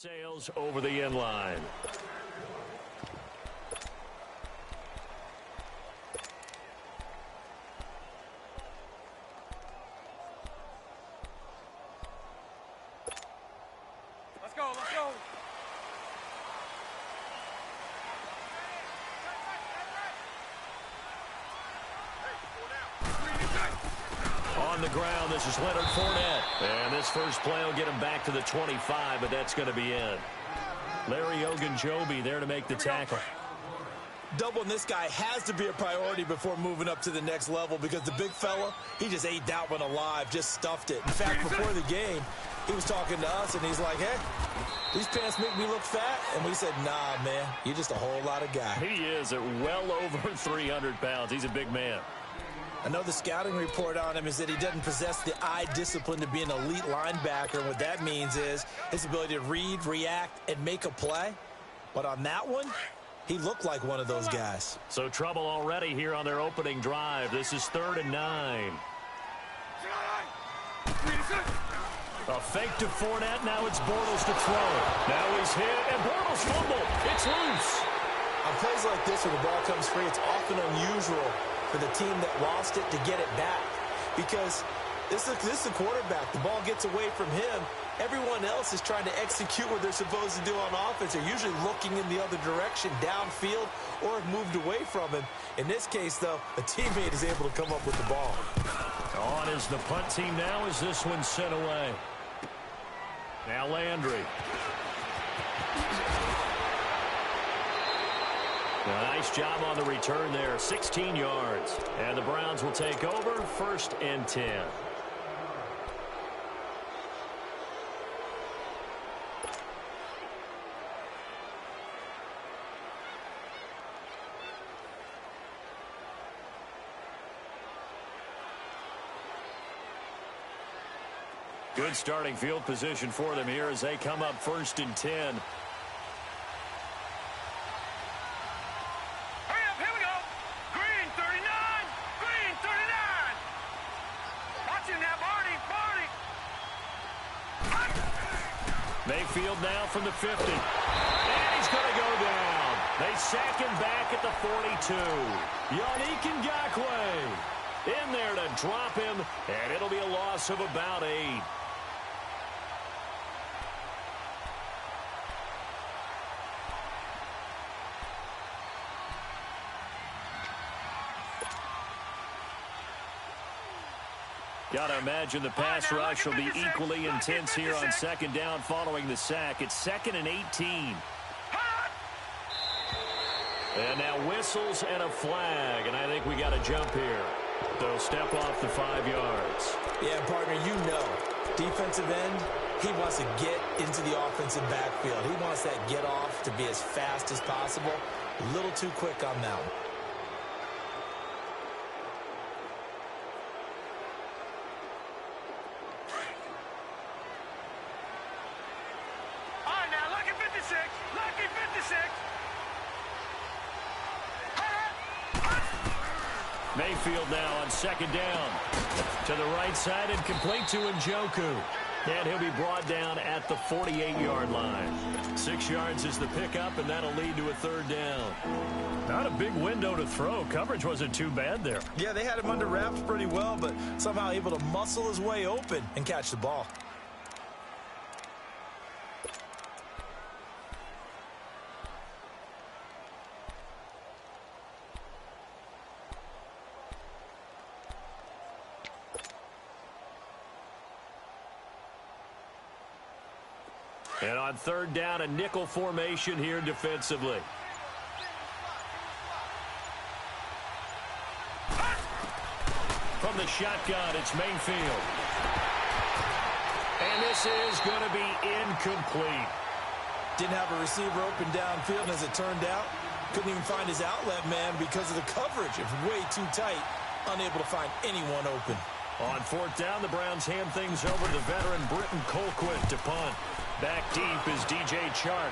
sails over the inline. Let's go, let's go. On the ground, this is Leonard Fournette. And this first play will get him back to the 25, but that's going to be it. Larry Ogunjobi there to make the tackle. Doubling this guy has to be a priority before moving up to the next level because the big fella, he just ate that one alive, just stuffed it. In fact, before the game, he was talking to us, and he's like, hey, these pants make me look fat. And we said, nah, man, you're just a whole lot of guy. He is at well over 300 pounds. He's a big man. I know the scouting report on him is that he doesn't possess the eye discipline to be an elite linebacker. And what that means is his ability to read, react, and make a play. But on that one, he looked like one of those guys. So trouble already here on their opening drive. This is 3rd and 9. A fake to Fournette. Now it's Bortles to throw. Now he's hit, and Bortles fumble. It's loose. On plays like this, when the ball comes free, it's often unusual for the team that lost it to get it back. Because this is the quarterback. The ball gets away from him. Everyone else is trying to execute what they're supposed to do on offense. They're usually looking in the other direction, downfield, or have moved away from him. In this case, though, a teammate is able to come up with the ball. On is the punt team now as this one's sent away. Now Landry. A nice job on the return there, 16 yards. And the Browns will take over, 1st and 10. Good starting field position for them here as they come up 1st and 10. Mayfield now from the 50. And he's going to go down. They sack him back at the 42. Yannick Ngakoue in there to drop him, and it'll be a loss of about 8. Got to imagine the pass rush will be equally intense here on 2nd down following the sack. It's 2nd and 18. And now whistles and a flag, and I think we got a jump here. So step off the 5 yards. Yeah, partner, you know, defensive end, he wants to get into the offensive backfield. He wants that get off to be as fast as possible. A little too quick on that one. Mayfield now on 2nd down. To the right side and complete to Njoku. And he'll be brought down at the 48-yard line. 6 yards is the pickup, and that'll lead to a 3rd down. Not a big window to throw. Coverage wasn't too bad there. Yeah, they had him under wraps pretty well, but somehow able to muscle his way open and catch the ball. And on 3rd down, a nickel formation here defensively. From the shotgun, it's Mayfield. And this is going to be incomplete. Didn't have a receiver open downfield, and as it turned out, couldn't even find his outlet man because of the coverage. It was way too tight, unable to find anyone open. On 4th down, the Browns hand things over to the veteran Britton Colquitt to punt. Back deep is DJ Chark.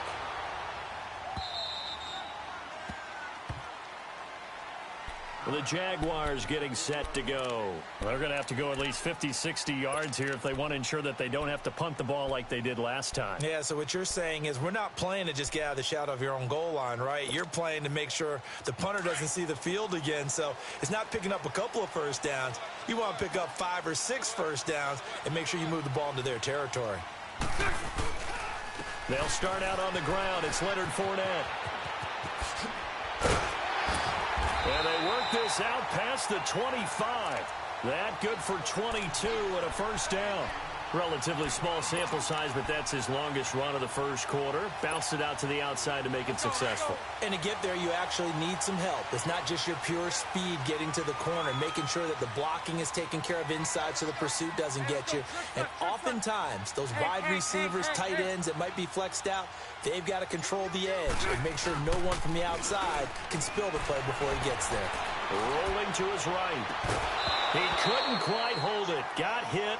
The Jaguars getting set to go. They're going to have to go at least 50, 60 yards here if they want to ensure that they don't have to punt the ball like they did last time. Yeah, so what you're saying is we're not playing to just get out of the shadow of your own goal line, right? You're playing to make sure the punter doesn't see the field again. So it's not picking up a couple of first downs. You want to pick up 5 or 6 first downs and make sure you move the ball into their territory. They'll start out on the ground. It's Leonard Fournette. And they work this out past the 25. That good for 22 and a first down. Relatively small sample size, but that's his longest run of the first quarter. Bounced it out to the outside to make it successful. And to get there, you actually need some help. It's not just your pure speed getting to the corner, making sure that the blocking is taken care of inside so the pursuit doesn't get you. And oftentimes, those wide receivers, tight ends that might be flexed out, they've got to control the edge and make sure no one from the outside can spill the play before he gets there. Rolling to his right. He couldn't quite hold it. Got hit.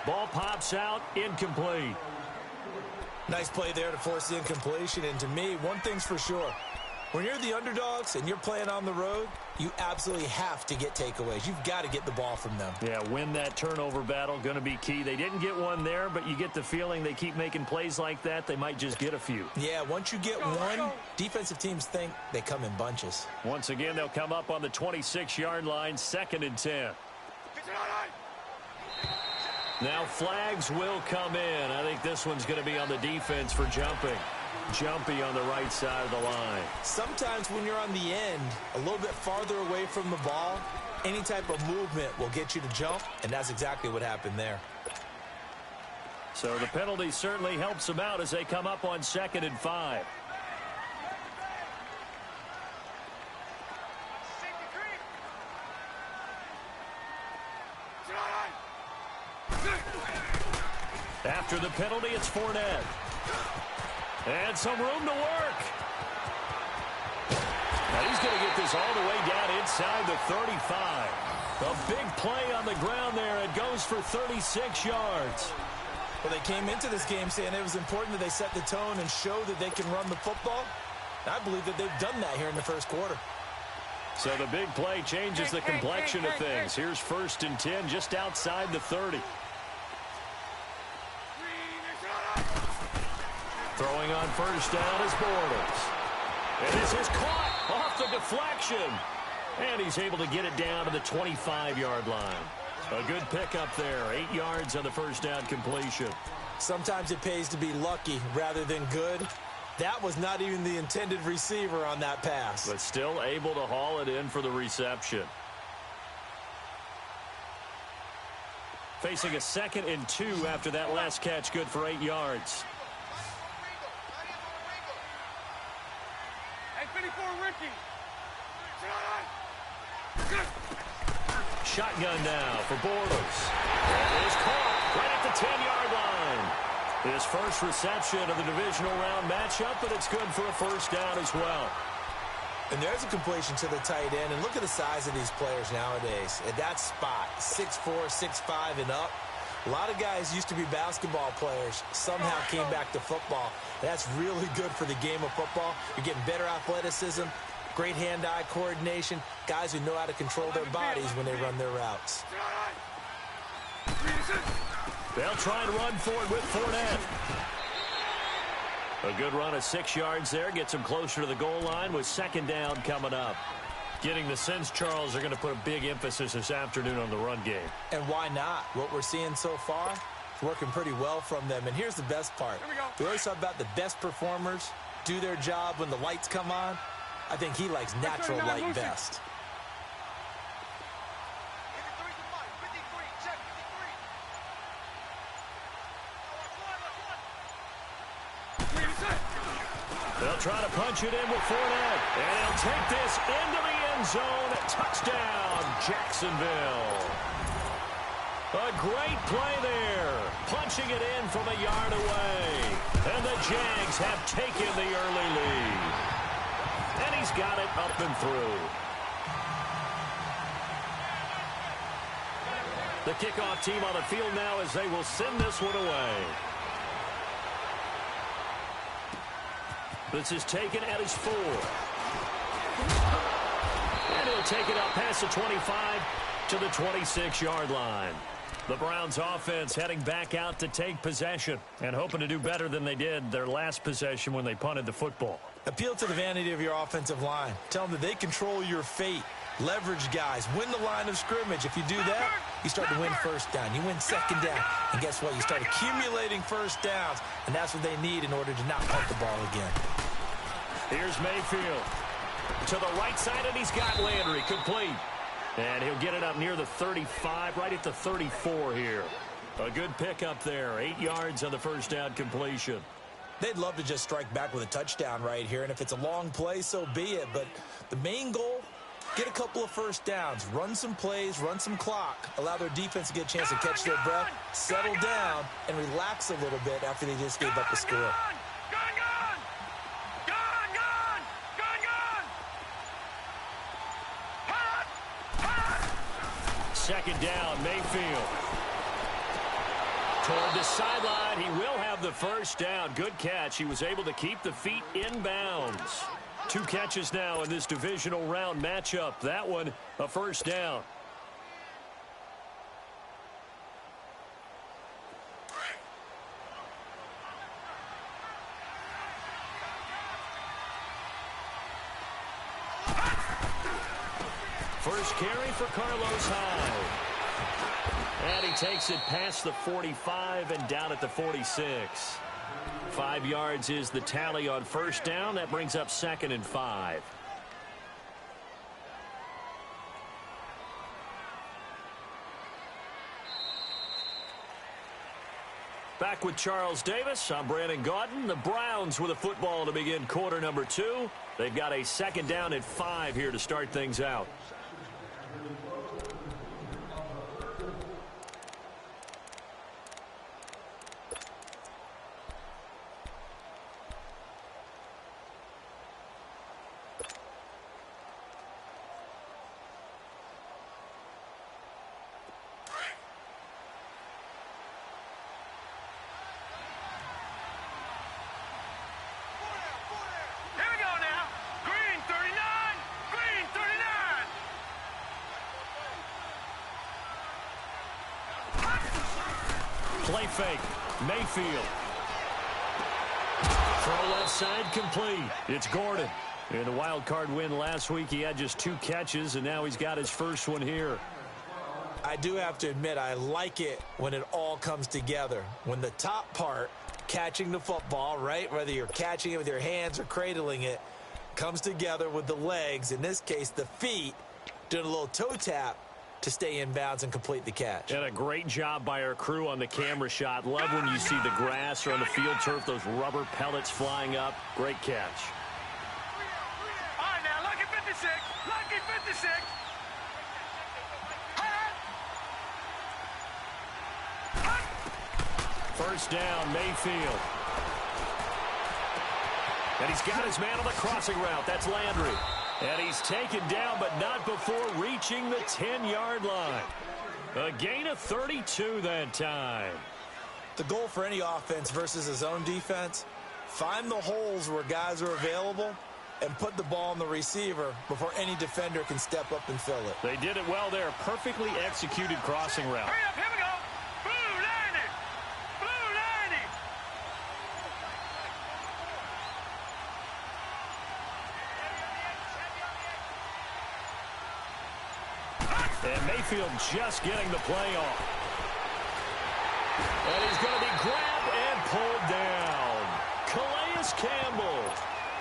Ball pops out, incomplete. Nice play there to force the incompletion. And to me, one thing's for sure. When you're the underdogs and you're playing on the road, you absolutely have to get takeaways. You've got to get the ball from them. Yeah, win that turnover battle, going to be key. They didn't get one there, but you get the feeling they keep making plays like that, they might just get a few. Yeah, once you get one, defensive teams think they come in bunches. Once again, they'll come up on the 26-yard line, 2nd and 10. Now flags will come in. I think this one's going to be on the defense for jumping. Jumpy on the right side of the line. Sometimes when you're on the end, a little bit farther away from the ball, any type of movement will get you to jump, and that's exactly what happened there. So the penalty certainly helps them out as they come up on 2nd and 5. After the penalty, it's Fournette. And some room to work. Now he's going to get this all the way down inside the 35. A big play on the ground there. It goes for 36 yards. Well, they came into this game saying it was important that they set the tone and show that they can run the football. I believe that they've done that here in the first quarter. So the big play changes the complexion of things. Here's 1st and 10 just outside the 30. Throwing on first down is Bortles. And this is caught off the deflection. And he's able to get it down to the 25-yard line. A good pickup there. 8 yards on the first down completion. Sometimes it pays to be lucky rather than good. That was not even the intended receiver on that pass. But still able to haul it in for the reception. Facing a 2nd and 2 after that last catch, good for 8 yards. Shotgun now for Bortles. And it is caught right at the 10-yard line. His first reception of the divisional round matchup, but it's good for a first down as well. And there's a completion to the tight end. And look at the size of these players nowadays. At that spot, 6'4", 6'5", and up. A lot of guys used to be basketball players, somehow came back to football. That's really good for the game of football. You're getting better athleticism, great hand-eye coordination, guys who know how to control their bodies when they run their routes. They'll try and run for it with Fournette. A good run of 6 yards there. Gets him closer to the goal line with 2nd down coming up. Getting the sense, Charles, they're going to put a big emphasis this afternoon on the run game. And why not? What we're seeing so far is working pretty well from them. And here's the best part. We always talk about the best performers do their job when the lights come on. I think he likes natural light best. They'll try to punch it in with Fournette. And he'll take this into the end zone. Touchdown, Jacksonville. A great play there. Punching it in from a yard away. And the Jags have taken the early lead. And he's got it up and through. The kickoff team on the field now as they will send this one away. This is taken at his 4. And he'll He'll take it up past the 25 to the 26-yard line. The Browns offense heading back out to take possession and hoping to do better than they did their last possession when they punted the football. Appeal to the vanity of your offensive line. Tell them that they control your fate. Leverage guys. Win the line of scrimmage. If you do that, you start to win first down. You win second down. And guess what? You start accumulating first downs. And that's what they need in order to not punt the ball again. Here's Mayfield. To the right side, and he's got Landry. Complete. And he'll get it up near the 35, right at the 34 here. A good pickup there. 8 yards on the first down completion. They'd love to just strike back with a touchdown right here. And if it's a long play, so be it. But the main goal, get a couple of first downs. Run some plays, run some clock. Allow their defense to get a chance to catch their breath, settle down, and relax a little bit after they just gave up the score. Second down, Mayfield. Toward the sideline, he will have the first down. Good catch. He was able to keep the feet in bounds. 2 catches now in this divisional round matchup. That one, a first down. First carry for Carlos Hyde. And he takes it past the 45 and down at the 46. 5 yards is the tally on first down. That brings up 2nd and 5. Back with Charles Davis. I'm Brandon Gaudin. The Browns with a football to begin quarter number 2. They've got a second down and 5 here to start things out. Play fake. Mayfield. Throw left side complete. It's Gordon. In the wild card win last week, he had just 2 catches, and now he's got his first one here. I do have to admit, I like it when it all comes together. When the top part, catching the football, right, whether you're catching it with your hands or cradling it, comes together with the legs, in this case the feet, doing a little toe tap to stay in bounds and complete the catch. And a great job by our crew on the camera shot. Love when you see the grass or on the field turf, those rubber pellets flying up. Great catch. All right, now, lucky 56. Lucky 56. First down, Mayfield. And he's got his man on the crossing route. That's Landry. And he's taken down, but not before reaching the 10-yard line. A gain of 32 that time. The goal for any offense versus his own defense, find the holes where guys are available and put the ball on the receiver before any defender can step up and fill it. They did it well there. Perfectly executed crossing route. Hurry up, here we go. Blue 90. Blue 90. And Mayfield just getting the play off. And he's going to be grabbed and pulled down. Calais Campbell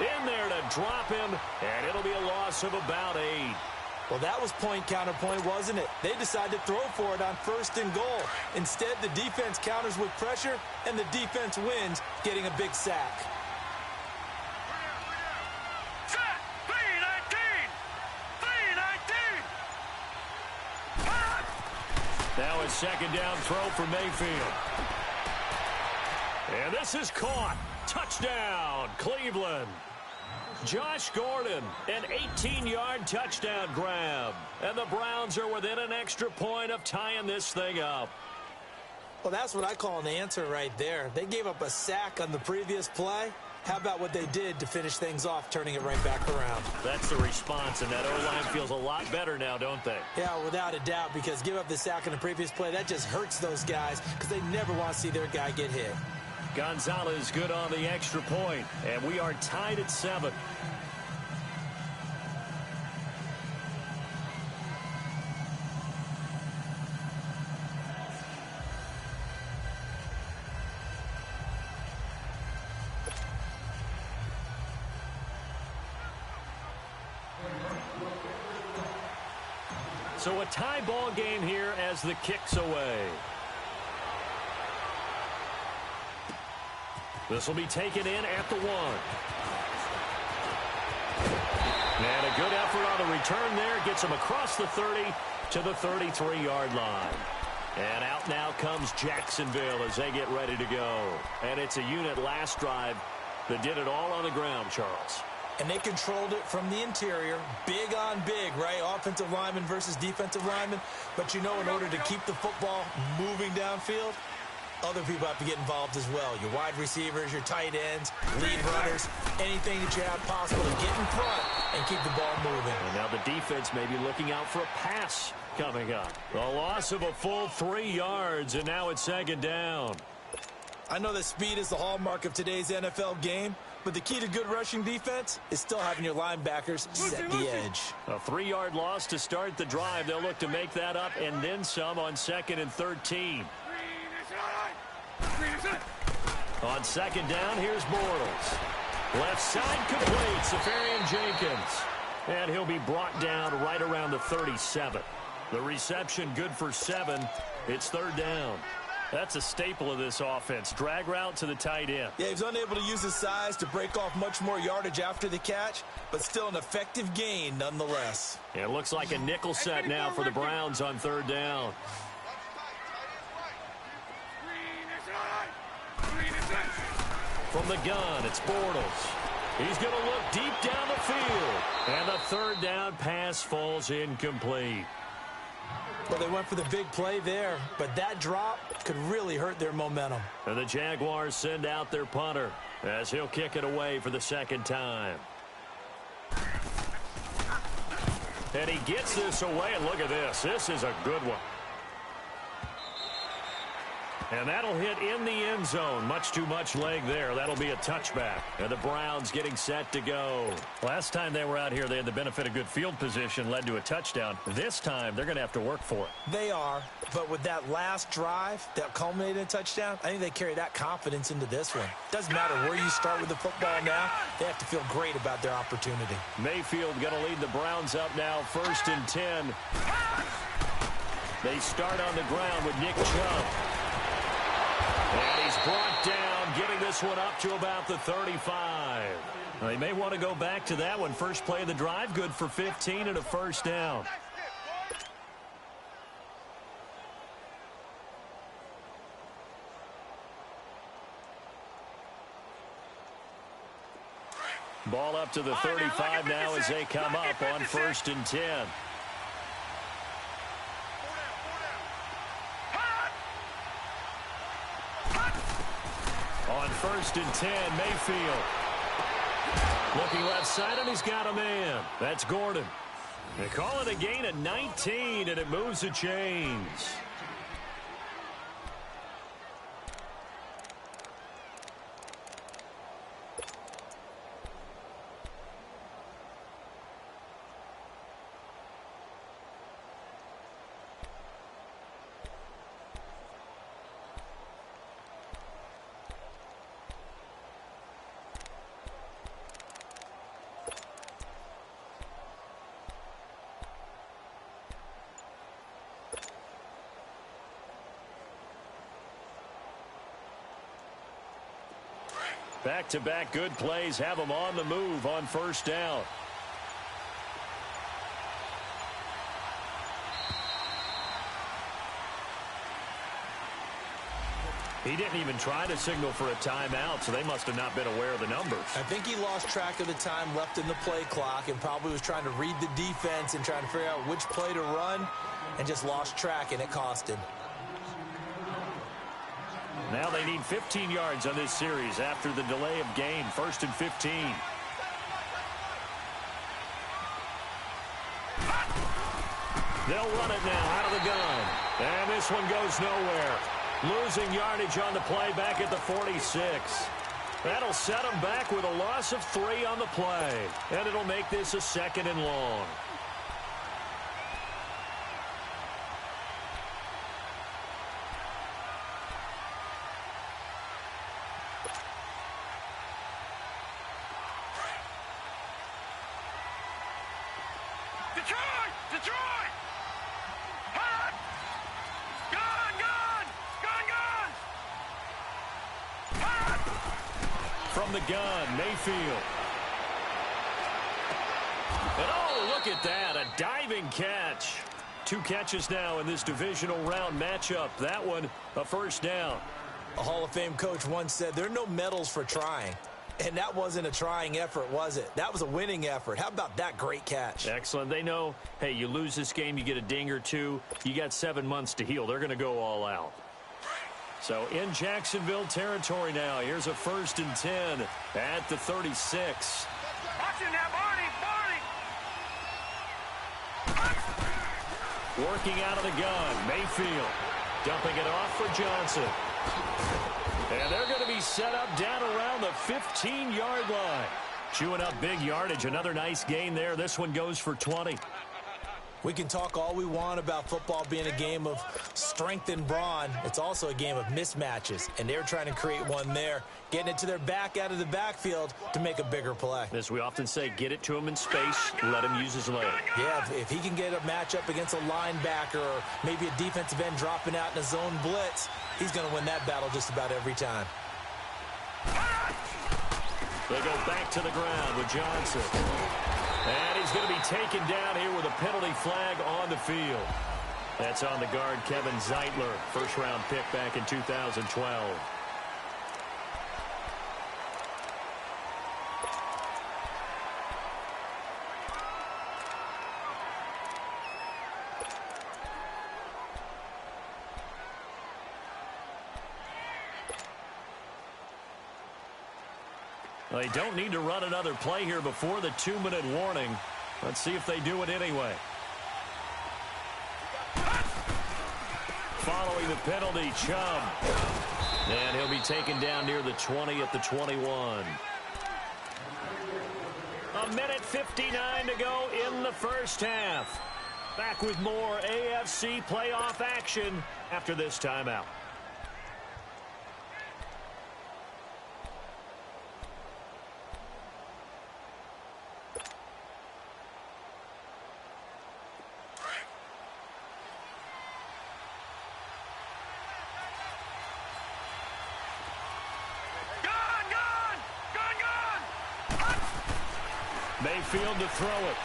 in there to drop him, and it'll be a loss of about 8. Well, that was point counterpoint, wasn't it? They decided to throw for it on 1st and goal. Instead, the defense counters with pressure, and the defense wins, getting a big sack. Set. 319. 319. Now a second down throw for Mayfield. And this is caught. Touchdown, Cleveland. Josh Gordon, an 18-yard touchdown grab. And the Browns are within an extra point of tying this thing up. Well, that's what I call an answer right there. They gave up a sack on the previous play, How about what they did to finish things off, turning it right back around? That's the response, and that O-line feels a lot better now, don't they? Yeah, without a doubt, because give up the sack in the previous play, that just hurts those guys because they never want to see their guy get hit. Gonzalez good on the extra point, and we are tied at 7. So a tie ball game here as the kick's away. This will be taken in at the 1. And a good effort on the return there. Gets him across the 30 to the 33-yard line. And out now comes Jacksonville as they get ready to go. And it's a unit last drive that did it all on the ground, Charles. And they controlled it from the interior, big on big, right? Offensive lineman versus defensive lineman. But you know, in order to keep the football moving downfield, other people have to get involved as well. Your wide receivers, your tight ends, lead runners, anything that you have possible to get in front and keep the ball moving. And now the defense may be looking out for a pass coming up. The loss of a full 3 yards, and now it's 2nd down. I know that speed is the hallmark of today's NFL game, but the key to good rushing defense is still having your linebackers set the edge. A 3-yard loss to start the drive. They'll look to make that up and then some on 2nd and 13. On 2nd down, here's Bortles. Left side complete, Safarian Jenkins. And he'll be brought down right around the 37. The reception good for 7. It's 3rd down. That's a staple of this offense. Drag route to the tight end. Yeah, he's unable to use his size to break off much more yardage after the catch, but still an effective gain nonetheless. Yeah, it looks like a nickel set now for the Browns on 3rd down. From the gun, it's Bortles. He's going to look deep down the field. And the 3rd down pass falls incomplete. Well, they went for the big play there, but that drop could really hurt their momentum. And the Jaguars send out their punter as he'll kick it away for the 2nd time. And he gets this away, and look at this. This is a good one. And that'll hit in the end zone. Much too much leg there. That'll be a touchback. And the Browns getting set to go. Last time they were out here, they had the benefit of good field position, led to a touchdown. This time, they're going to have to work for it. They are, but with that last drive that culminated in a touchdown, I think they carry that confidence into this one. Doesn't matter where you start with the football now. They have to feel great about their opportunity. Mayfield going to lead the Browns up now, 1st and 10. They start on the ground with Nick Chubb. And he's brought down, getting this one up to about the 35. They may want to go back to that one. First play of the drive, good for 15 and a 1st down. Ball up to the 35 now as they come up on 1st and 10. On 1st and 10, Mayfield. Looking left side, and he's got a man. That's Gordon. They call it a gain of 19, and it moves the chains. Back-to-back good plays have them on the move on 1st down. He didn't even try to signal for a timeout, so they must have not been aware of the numbers. I think he lost track of the time left in the play clock and probably was trying to read the defense and trying to figure out which play to run and just lost track, and it cost him. Now they need 15 yards on this series after the delay of game. 1st and 15. They'll run it now out of the gun. And this one goes nowhere. Losing yardage on the play back at the 46. That'll set them back with a loss of 3 on the play. And it'll make this a 2nd and long. Detroit! Detroit! Hot! Gun! Gun! Gun! Gun! Hot! From the gun, Mayfield. And oh, look at that, a diving catch. 2 catches now in this divisional round matchup. That one, a 1st down. A Hall of Fame coach once said there are no medals for trying. And that wasn't a trying effort, was it? That was a winning effort. How about that great catch? Excellent. They know, hey, you lose this game, you get a ding or 2. You got 7 months to heal. They're going to go all out. So in Jacksonville territory now. Here's a 1st and 10 at the 36. Watch him now, Barney! Barney! Working out of the gun, Mayfield. Dumping it off for Johnson. And they're going to be set up down around the 15-yard line. Chewing up big yardage. Another nice gain there. This one goes for 20. We can talk all we want about football being a game of strength and brawn. It's also a game of mismatches, and they're trying to create one there, getting it to their back out of the backfield to make a bigger play. As we often say, get it to him in space, let him use his leg. Yeah, if he can get a matchup against a linebacker or maybe a defensive end dropping out in a zone blitz, he's going to win that battle just about every time. They go back to the ground with Johnson. And he's going to be taken down here with a penalty flag on the field. That's on the guard, Kevin Zeitler, 1st-round pick back in 2012. They don't need to run another play here before the 2-minute warning. Let's see if they do it anyway. Following the penalty, Chubb. And he'll be taken down near the 20 at the 21. A minute 59 to go in the 1st half. Back with more AFC playoff action after this timeout. Mayfield to throw it.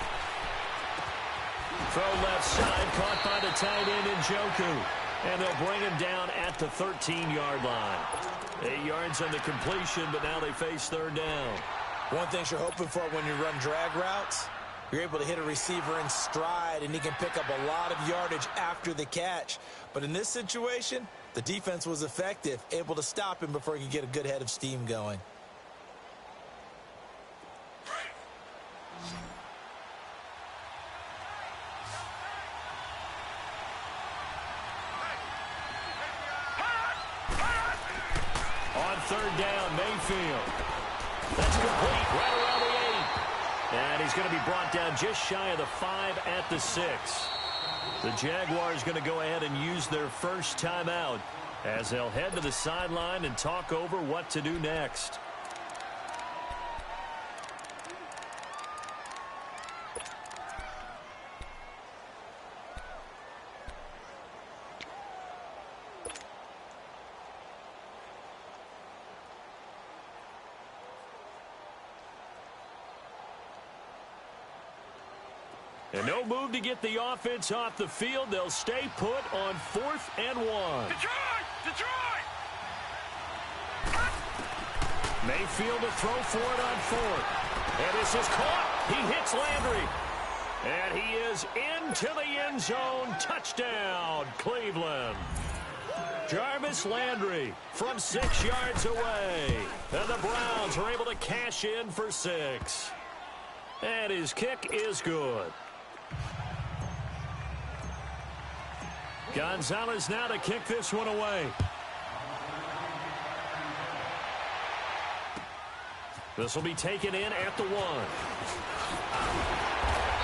Throw left side, caught by the tight end in Njoku. And they'll bring him down at the 13-yard line. 8 yards on the completion, but now they face 3rd down. One thing you're hoping for when you run drag routes, you're able to hit a receiver in stride, and he can pick up a lot of yardage after the catch. But in this situation, the defense was effective, able to stop him before he could get a good head of steam going. On 3rd down, Mayfield. That's complete right around the 8. And he's going to be brought down just shy of the 5 at the 6. The Jaguars going to go ahead and use their 1st timeout as they'll head to the sideline and talk over what to do next. And no move to get the offense off the field. They'll stay put on 4th and 1. Detroit! Detroit! Mayfield to throw for it on 4th. And this is caught. He hits Landry. And he is into the end zone. Touchdown, Cleveland. Jarvis Landry from 6 yards away. And the Browns are able to cash in for 6. And his kick is good. Gonzalez now to kick this one away. This will be taken in at the 1.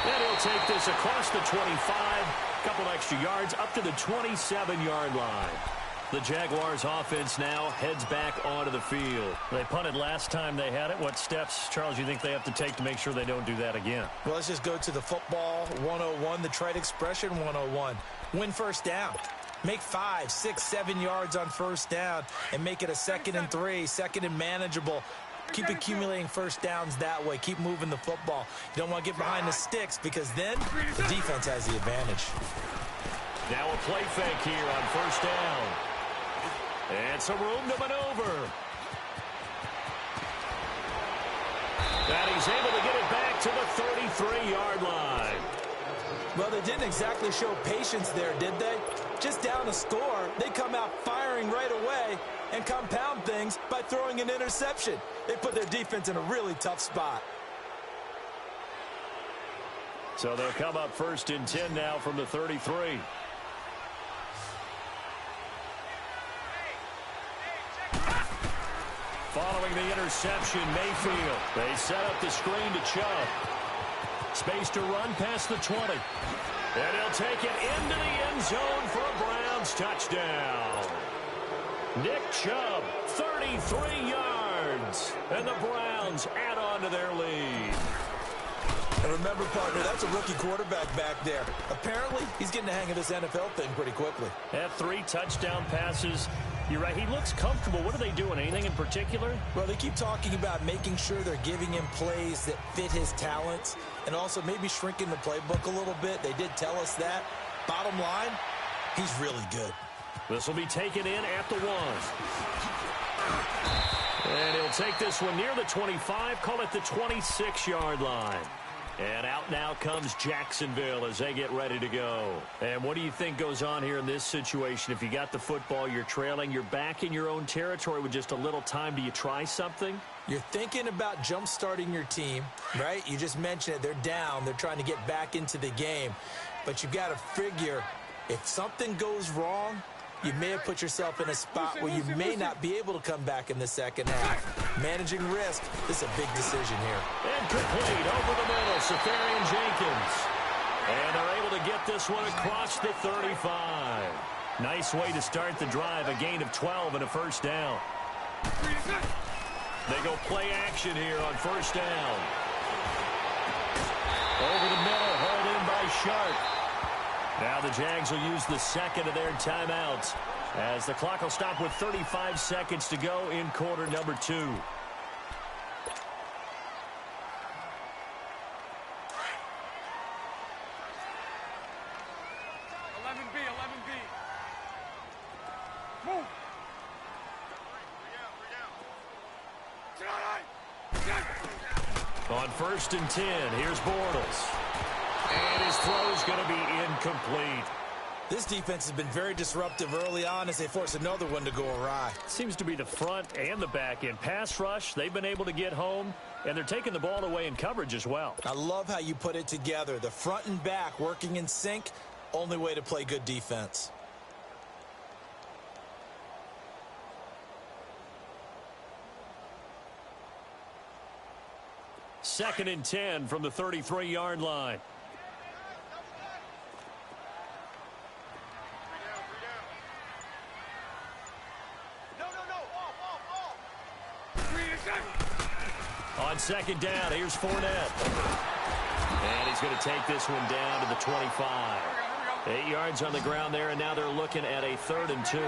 And he'll take this across the 25. Couple extra yards up to the 27-yard line. The Jaguars offense now heads back onto the field. They punted last time they had it. What steps, Charles, you think they have to take to make sure they don't do that again? Well, let's just go to the football 101, the trade expression 101. Win first down. Make 5, 6, 7 yards on first down and make it a 2nd and 3, 2nd and manageable. Keep accumulating first downs that way. Keep moving the football. You don't want to get behind the sticks because then the defense has the advantage. Now a play fake here on first down. And some room to maneuver. And he's able to get it back to the 33-yard line. Well, they didn't exactly show patience there, did they? Just down a score, they come out firing right away and compound things by throwing an interception. They put their defense in a really tough spot. So they'll come up 1st and 10 now from the 33. Following the interception, Mayfield. They set up the screen to Chubb. Space to run past the 20. And he'll take it into the end zone for a Browns touchdown. Nick Chubb, 33 yards. And the Browns add on to their lead. And remember, partner, that's a rookie quarterback back there. Apparently, he's getting the hang of this NFL thing pretty quickly. Had 3 touchdown passes. You're right, he looks comfortable. What are they doing? Anything in particular? Well, they keep talking about making sure they're giving him plays that fit his talents and also maybe shrinking the playbook a little bit. They did tell us that. Bottom line, he's really good. This will be taken in at the 1. And he'll take this one near the 25, call it the 26-yard line. And out now comes Jacksonville as they get ready to go. And what do you think goes on here in this situation? If you got the football, you're trailing, you're back in your own territory with just a little time. Do you try something? You're thinking about jump-starting your team, right? You just mentioned it. They're down. They're trying to get back into the game. But you've got to figure if something goes wrong, you may have put yourself in a spot where you may not be able to come back in the second half. Managing risk, this is a big decision here. Incomplete over the middle, Safarian Jenkins. And they're able to get this one across the 35. Nice way to start the drive, a gain of 12 and a first down. They go play action here on first down. Over the middle, hauled in by Sharp. Now the Jags will use the second of their timeouts as the clock will stop with 35 seconds to go in quarter number 2. 11B, 11B. Move. On 1st and 10, here's Bortles. And his throw is going to be incomplete. This defense has been very disruptive early on as they force another one to go awry. Seems to be the front and the back end. Pass rush, they've been able to get home, and they're taking the ball away in coverage as well. I love how you put it together. The front and back working in sync, only way to play good defense. Second and 10 from the 33-yard line. On second down, here's Fournette. And he's going to take this one down to the 25. 8 yards on the ground there, and now they're looking at a 3rd and 2.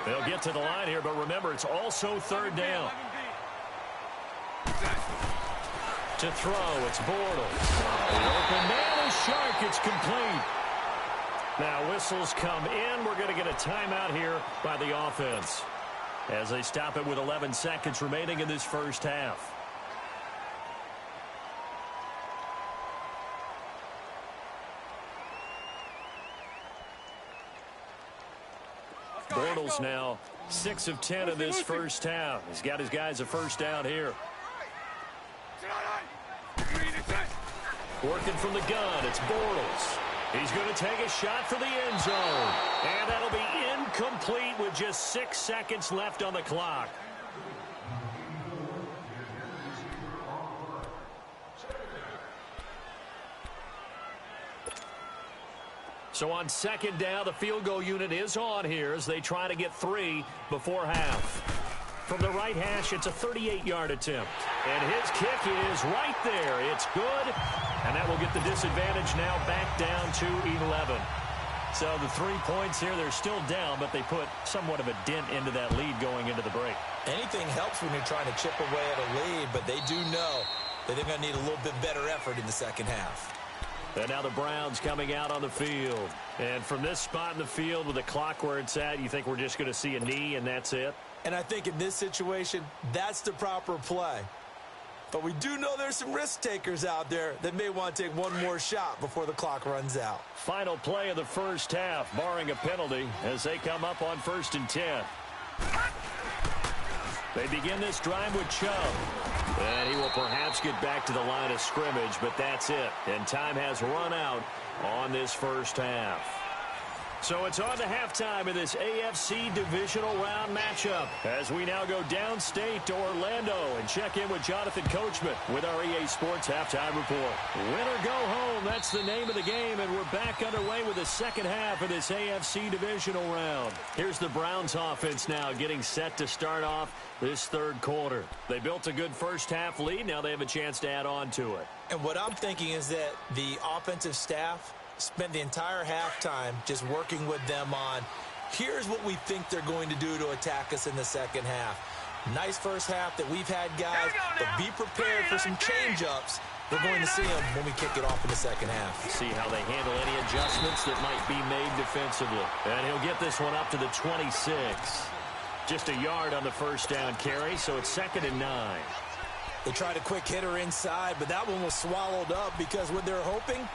They'll get to the line here, but remember, it's also 3rd down. To throw, it's Bortles. The open man is Shark. It's complete. Now whistles come in. We're going to get a timeout here by the offense as they stop it with 11 seconds remaining in this first half. Bortles now 6 of 10 in this first half. He's got his guys a first down here. Working from the gun, it's Bortles. He's going to take a shot for the end zone. And that'll be incomplete with just 6 seconds left on the clock. So on second down, the field goal unit is on here as they try to get 3 before half. From the right hash, it's a 38-yard attempt. And his kick is right there. It's good. And that will get the disadvantage now back down to 11. So the 3 points here, they're still down, but they put somewhat of a dent into that lead going into the break. Anything helps when you're trying to chip away at a lead, but they do know that they're going to need a little bit better effort in the second half. And now the Browns coming out on the field. And from this spot in the field with the clock where it's at, you think we're just going to see a knee and that's it? And I think in this situation, that's the proper play. But we do know there's some risk takers out there that may want to take one more shot before the clock runs out. Final play of the first half, barring a penalty, as they come up on 1st and 10. They begin this drive with Chubb. And he will perhaps get back to the line of scrimmage, but that's it. And time has run out on this first half. So it's on to halftime in this AFC divisional round matchup as we now go downstate to Orlando and check in with Jonathan Coachman with our EA Sports Halftime Report. Win or go home, that's the name of the game, and we're back underway with the second half of this AFC divisional round. Here's the Browns offense now getting set to start off this third quarter. They built a good first half lead. Now they have a chance to add on to it. And what I'm thinking is that the offensive staff spend the entire halftime just working with them on, here's what we think they're going to do to attack us in the second half. Nice first half that we've had, guys, but be prepared for some change-ups. We're going to see them when we kick it off in the second half. See how they handle any adjustments that might be made defensively. And he'll get this one up to the 26. Just a yard on the first down carry, so it's 2nd and 9. They tried a quick hitter inside, but that one was swallowed up because what they're hoping,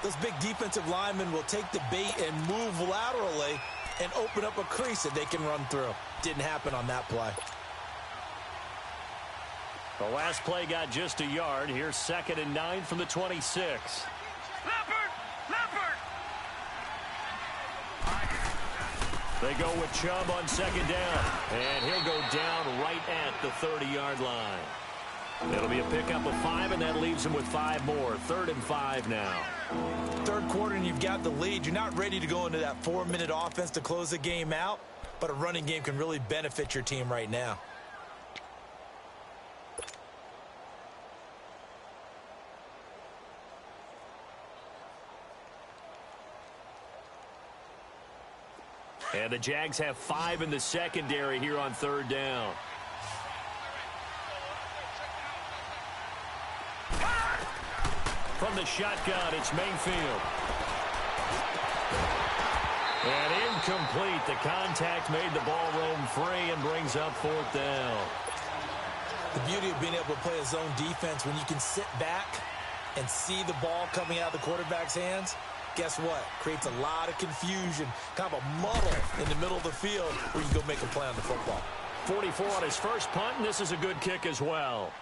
those big defensive linemen will take the bait and move laterally and open up a crease that they can run through. Didn't happen on that play. The last play got just a yard. Here's 2nd and 9 from the 26. Leopard! They go with Chubb on 2nd down. And he'll go down right at the 30-yard line. It'll be a pickup of 5, and that leaves him with 5 more. 3rd and 5 now. Third quarter, and you've got the lead. You're not ready to go into that 4-minute offense to close the game out, but a running game can really benefit your team right now. And the Jags have 5 in the secondary here on 3rd down. From the shotgun, it's Mayfield. And incomplete. The contact made the ball roam free and brings up 4th down. The beauty of being able to play a zone defense, when you can sit back and see the ball coming out of the quarterback's hands, guess what? Creates a lot of confusion, kind of a muddle in the middle of the field where you can go make a play on the football. 44 on his first punt, and this is a good kick as well.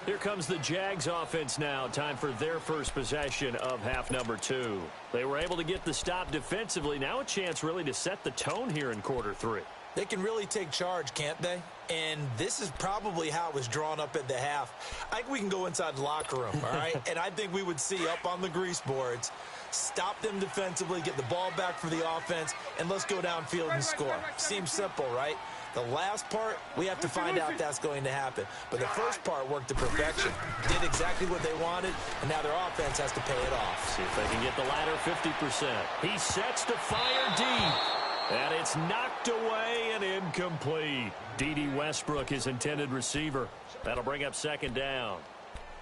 Here comes the Jags offense now. Time for their first possession of half number 2. They were able to get the stop defensively. Now a chance really to set the tone here in quarter 3. They can really take charge, can't they? And this is probably how it was drawn up at the half. I think we can go inside the locker room, all right? And I think we would see up on the grease boards, stop them defensively, get the ball back for the offense, and let's go downfield and score. Seems simple, right? The last part, we have to find out if that's going to happen. But the first part worked to perfection. Did exactly what they wanted, and now their offense has to pay it off. See if they can get the latter 50%. He sets to fire deep. And it's knocked away and incomplete. D.D. Westbrook, his intended receiver. That'll bring up 2nd down.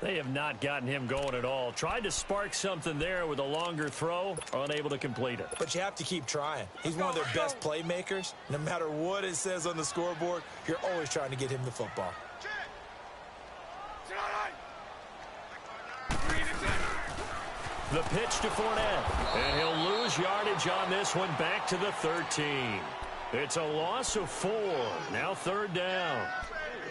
They have not gotten him going at all. Tried to spark something there with a longer throw, unable to complete it. But you have to keep trying. He's one of their best playmakers. No matter what it says on the scoreboard, you're always trying to get him the football. The pitch to Fournette. And he'll lose yardage on this one, back to the 13. It's a loss of 4. Now 3rd down.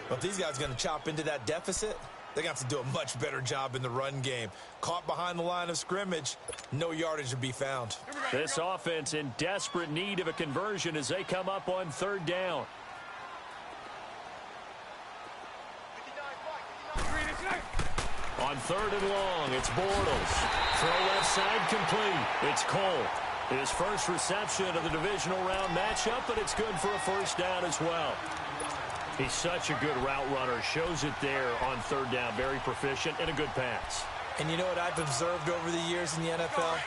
Well, if these guys are going to chop into that deficit, they're going to have to do a much better job in the run game. Caught behind the line of scrimmage, no yardage to be found. This offense in desperate need of a conversion as they come up on 3rd down. On 3rd and long, it's Bortles. Throw left side complete. It's Cole. His first reception of the divisional round matchup, but it's good for a 1st down as well. He's such a good route runner. Shows it there on 3rd down. Very proficient and a good pass. And you know what I've observed over the years in the NFL?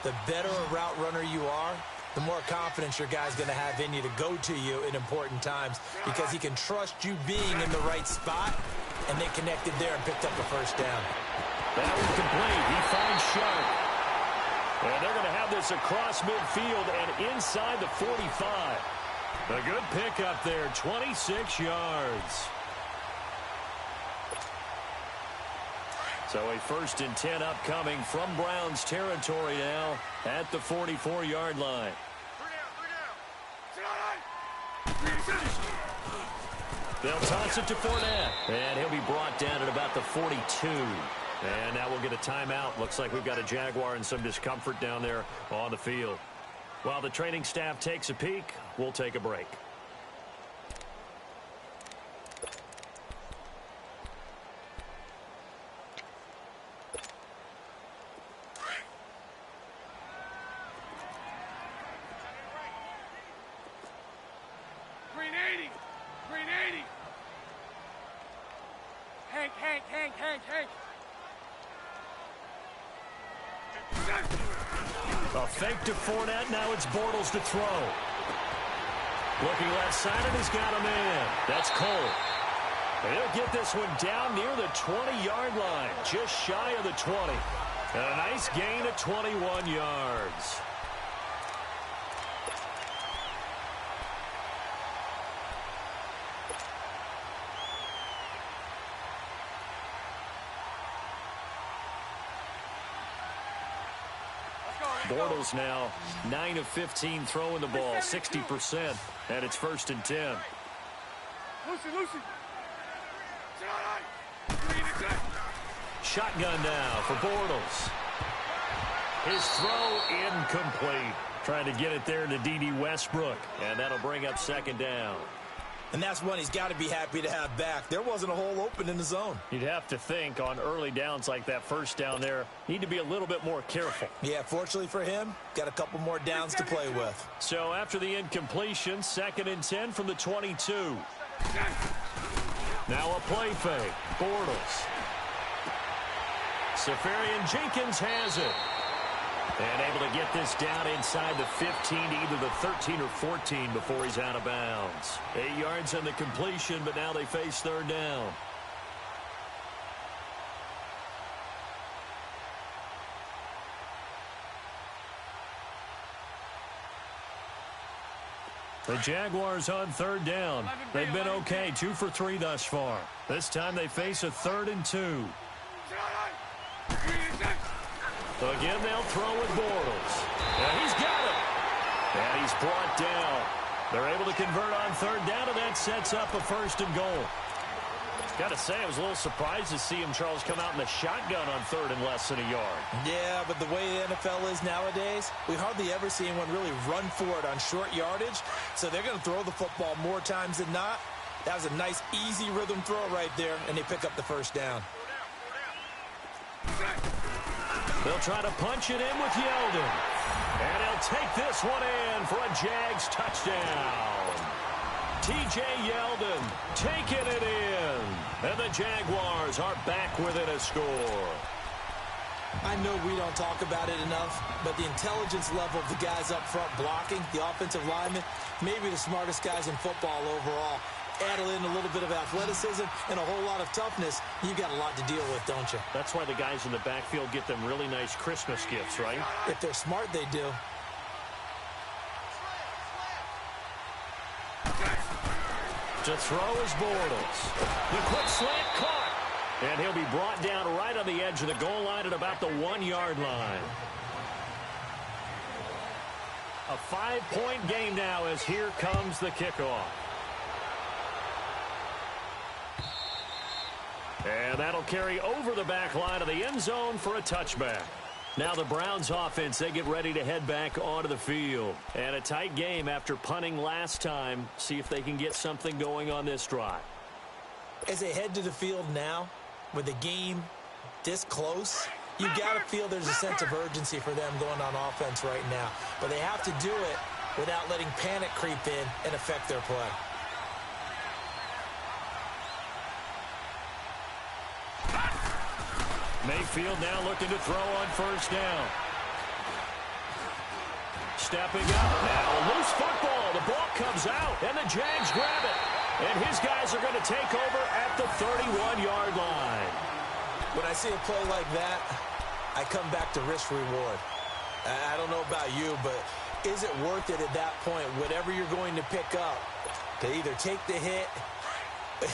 The better a route runner you are, the more confidence your guy's going to have in you to go to you in important times because he can trust you being in the right spot, and they connected there and picked up the 1st down. That was complete. He finds Sharp. And they're going to have this across midfield and inside the 45. A good pickup there, 26 yards. So a 1st and 10 upcoming from Browns territory now at the 44-yard line. They'll toss it to Fournette, and he'll be brought down at about the 42. And now we'll get a timeout. Looks like we've got a Jaguar and some discomfort down there on the field. While the training staff takes a peek, we'll take a break. Green 80. Green 80. Hank. A fake to Fournette. Now it's Bortles to throw. Looking left side, and he's got a man. That's Cole. And he'll get this one down near the 20-yard line, just shy of the 20. And a nice gain of 21 yards. Bortles now 9 of 15 throwing the ball, 60%, and it's 1st and 10. Lucy. Shotgun now for Bortles. His throw incomplete. Trying to get it there to D.D. Westbrook, and that'll bring up 2nd down. And that's one he's got to be happy to have back. There wasn't a hole open in the zone. You'd have to think on early downs like that 1st down there, need to be a little bit more careful. Yeah, fortunately for him, got a couple more downs to play with. So after the incompletion, 2nd and 10 from the 22. Now a play fake. Bortles. Safarian Jenkins has it. And able to get this down inside the 15 to either the 13 or 14 before he's out of bounds. 8 yards on the completion, but now they face 3rd down. The Jaguars on 3rd down. They've been okay, 2 for 3 thus far. This time they face a 3rd and 2. Again, they'll throw with Bortles. And he's got it. And he's brought down. They're able to convert on 3rd down, and that sets up a 1st and goal. Got to say, I was a little surprised to see him, Charles, come out in the shotgun on 3rd and less than a yard. Yeah, but the way the NFL is nowadays, we hardly ever see anyone really run for it on short yardage. So they're going to throw the football more times than not. That was a nice, easy rhythm throw right there, and they pick up the 1st down. They'll try to punch it in with Yeldon. And he'll take this one in for a Jags touchdown. T.J. Yeldon taking it in. And the Jaguars are back within a score. I know we don't talk about it enough, but the intelligence level of the guys up front blocking, the offensive linemen, maybe the smartest guys in football overall. Add in a little bit of athleticism and a whole lot of toughness, you've got a lot to deal with, don't you? That's why the guys in the backfield get them really nice Christmas gifts, right? If they're smart, they do. To throw is Bortles. The quick slant caught. And he'll be brought down right on the edge of the goal line at about the 1-yard line. A 5-point game now as here comes the kickoff. And that'll carry over the back line of the end zone for a touchback. Now the Browns offense, they get ready to head back onto the field. And a tight game after punting last time. See if they can get something going on this drive. As they head to the field now, with the game this close, you got to feel there's a sense of urgency for them going on offense right now. But they have to do it without letting panic creep in and affect their play. Mayfield now looking to throw on first down. Stepping up now, loose football. The ball comes out, and the Jags grab it. And his guys are going to take over at the 31-yard line. When I see a play like that, I come back to risk-reward. I don't know about you, but is it worth it at that point, whatever you're going to pick up, to either take the hit,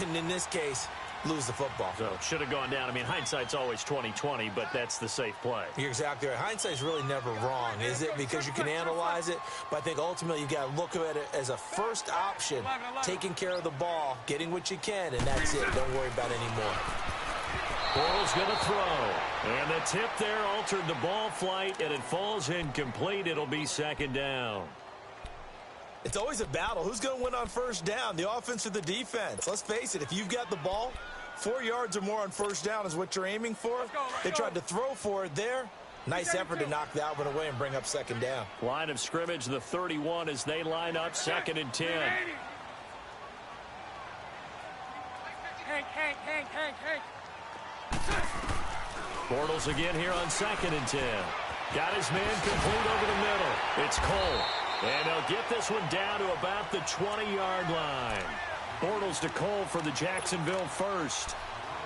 and in this case, lose the football? So should have gone down. I mean, hindsight's always 20/20, but that's the safe play. You're exactly right. Hindsight's really never wrong, is it? Because you can analyze it, but I think ultimately you got to look at it as a first option, taking care of the ball, getting what you can, and that's it. Don't worry about it anymore. Bortles going to throw. And the tip there altered the ball flight, and it falls incomplete. It'll be second down. It's always a battle. Who's going to win on first down, the offense or the defense? Let's face it, if you've got the ball, 4 yards or more on first down is what you're aiming for. They tried to throw for it there. Nice effort to knock that one away and bring up second down. Line of scrimmage, the 31 as they line up, 2nd and 10. Hank. Bortles again here on 2nd and 10. Got his man complete over the middle. It's Cole. And he'll get this one down to about the 20-yard line. Bortles to Cole for the Jacksonville first.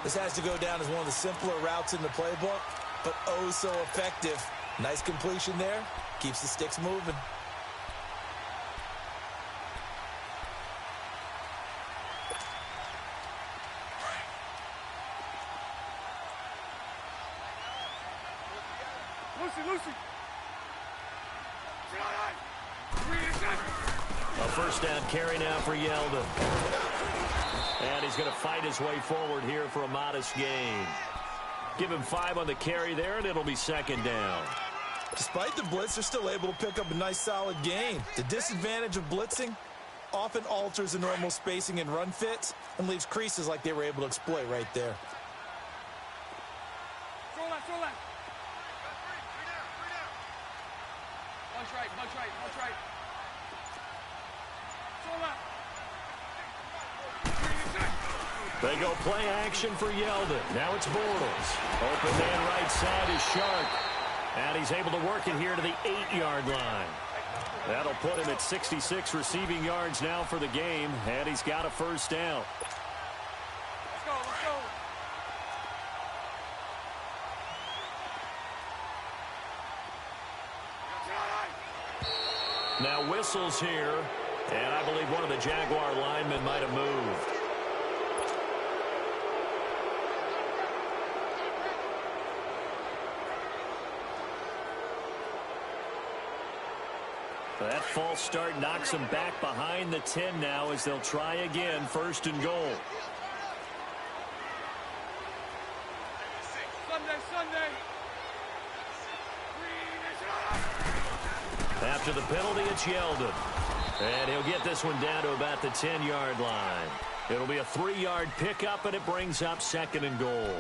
This has to go down as one of the simpler routes in the playbook, but oh so effective. Nice completion there. Keeps the sticks moving. Lucy. A first down carry now for Yeldon. And he's going to fight his way forward here for a modest gain. Give him 5 on the carry there, and it'll be second down. Despite the blitz, they're still able to pick up a nice, solid gain. The disadvantage of blitzing often alters the normal spacing and run fits and leaves creases like they were able to exploit right there. Throw left. Bunch right. They go play action for Yeldon. Now it's Bortles. Open man right side is Sharp. And he's able to work it here to the 8-yard line. That'll put him at 66 receiving yards now for the game. And he's got a first down. Let's go. Now whistles here. And I believe one of the Jaguar linemen might have moved. That false start knocks them back behind the 10 now as they'll try again, 1st and goal. Sunday. After the penalty, it's Yeldon. And he'll get this one down to about the 10-yard line. It'll be a 3-yard pickup, and it brings up 2nd and goal.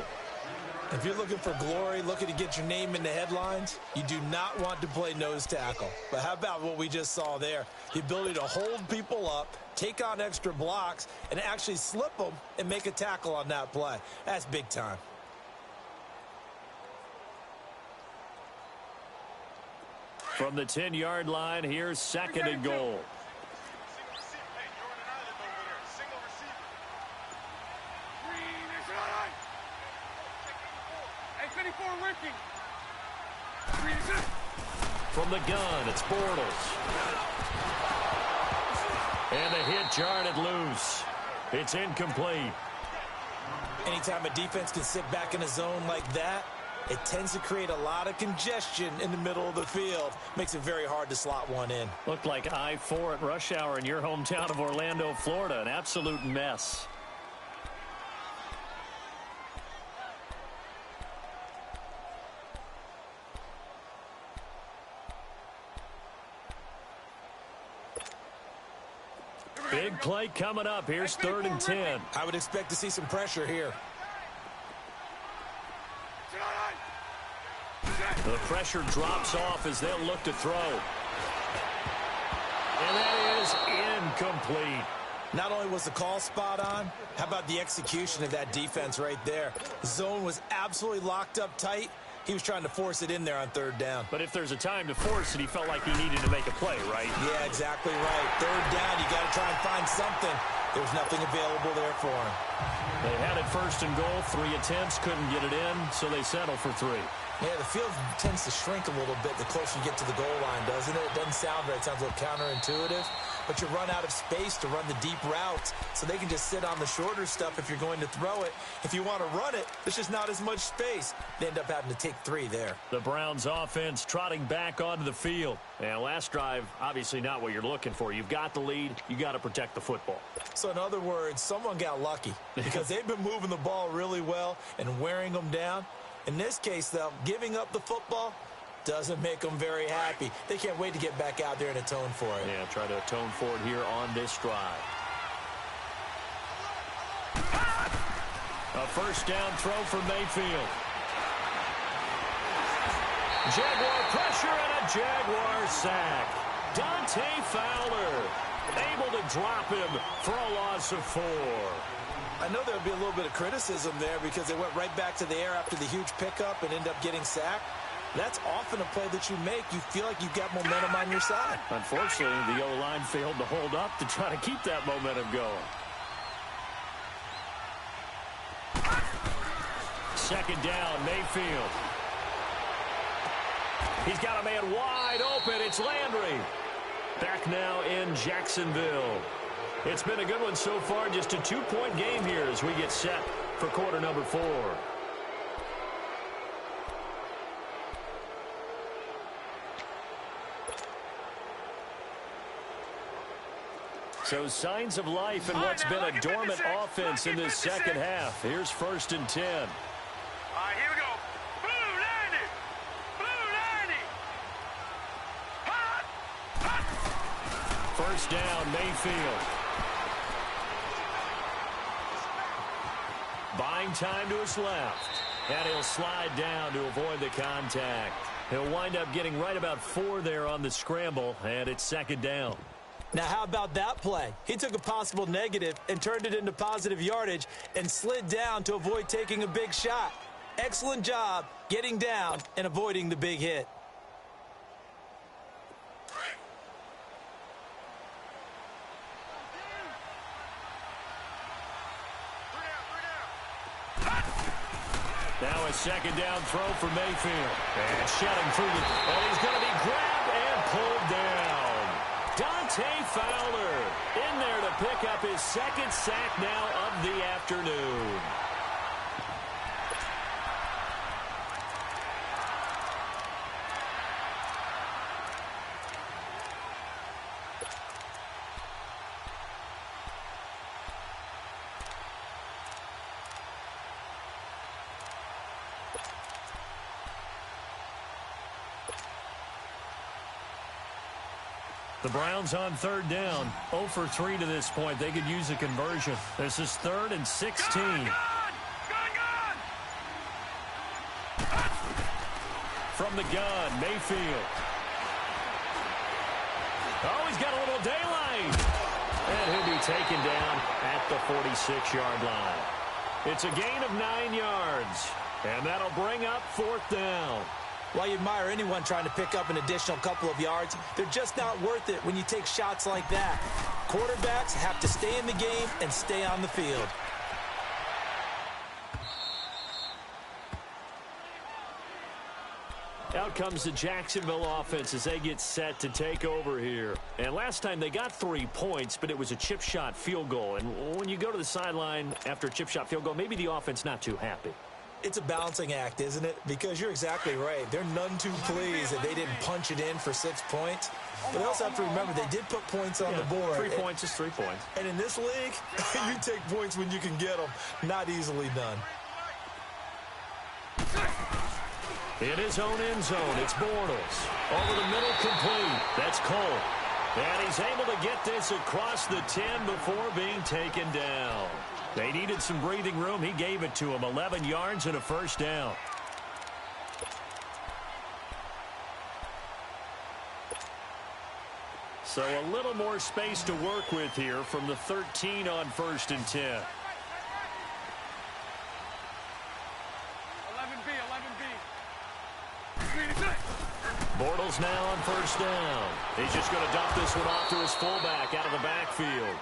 If you're looking for glory, looking to get your name in the headlines, you do not want to play nose tackle. But how about what we just saw there? The ability to hold people up, take on extra blocks, and actually slip them and make a tackle on that play. That's big time. From the 10-yard line, here's 2nd and goal. From the gun, it's Bortles. And the hit jarred it loose. It's incomplete. Anytime a defense can sit back in a zone like that, it tends to create a lot of congestion in the middle of the field. Makes it very hard to slot one in. Looked like I-4 at rush hour in your hometown of Orlando, Florida. An absolute mess. Big play coming up. Here's 3rd and 10. I would expect to see some pressure here. The pressure drops off as they'll look to throw. And that is incomplete. Not only was the call spot on, how about the execution of that defense right there? The zone was absolutely locked up tight. He was trying to force it in there on 3rd down. But if there's a time to force it, he felt like he needed to make a play, right? Yeah, exactly right. 3rd down, you got to try and find something. There's nothing available there for him. They had it 1st and goal. 3 attempts, couldn't get it in, so they settle for 3. Yeah, the field tends to shrink a little bit the closer you get to the goal line, doesn't it? It doesn't sound right. It sounds a little counterintuitive. But you run out of space to run the deep routes, so they can just sit on the shorter stuff if you're going to throw it. If you want to run it, there's just not as much space. They end up having to take 3 there. The Browns offense trotting back onto the field. And last drive, obviously not what you're looking for. You've got the lead. You got to protect the football. So in other words, someone got lucky because they've been moving the ball really well and wearing them down. In this case, though, giving up the football doesn't make them very happy. They can't wait to get back out there and atone for it. Yeah, try to atone for it here on this drive. A 1st down throw for Mayfield. Jaguar pressure and a Jaguar sack. Dante Fowler able to drop him for a loss of 4. I know there'll be a little bit of criticism there because they went right back to the air after the huge pickup and end up getting sacked. That's often a play that you make. You feel like you've got momentum on your side. Unfortunately, the O-line failed to hold up to try to keep that momentum going. 2nd down, Mayfield. He's got a man wide open. It's Landry. Back now in Jacksonville. It's been a good one so far. Just a 2-point game here as we get set for quarter number 4. So signs of life in what's been a dormant offense in this second half. Here's 1st and 10. All right, here we go. Blue 90. Blue 90. Hot. Hot. 1st down, Mayfield. Buying time to his left. And he'll slide down to avoid the contact. He'll wind up getting right about 4 there on the scramble, and it's 2nd down. Now, how about that play? He took a possible negative and turned it into positive yardage and slid down to avoid taking a big shot. Excellent job getting down and avoiding the big hit. Now a 2nd down throw for Mayfield. And shedding through the... And he's going to be grabbed and pulled down. Dante Fowler in there to pick up his 2nd sack now of the afternoon. The Browns on 3rd down, 0 for 3 to this point. They could use a conversion. This is 3rd and 16. Gone. From the gun, Mayfield. Oh, he's got a little daylight. And he'll be taken down at the 46-yard line. It's a gain of 9 yards. And that'll bring up 4th down. While you admire anyone trying to pick up an additional couple of yards, they're just not worth it when you take shots like that. Quarterbacks have to stay in the game and stay on the field. Out comes the Jacksonville offense as they get set to take over here. And last time they got 3 points, but it was a chip shot field goal. And when you go to the sideline after a chip shot field goal, maybe the offense not too happy. It's a balancing act, isn't it? Because you're exactly right. They're none too pleased that they didn't punch it in for 6 points. But they also have to remember they did put points on the board. 3 points is 3 points. And in this league, you take points when you can get them. Not easily done. In his own end zone, it's Bortles. Over the middle, complete. That's Cole. And he's able to get this across the 10 before being taken down. They needed some breathing room. He gave it to him. 11 yards and a first down. So a little more space to work with here from the 13 on 1st and 10. 11B. Bortles now on 1st down. He's just going to dump this one off to his fullback out of the backfield.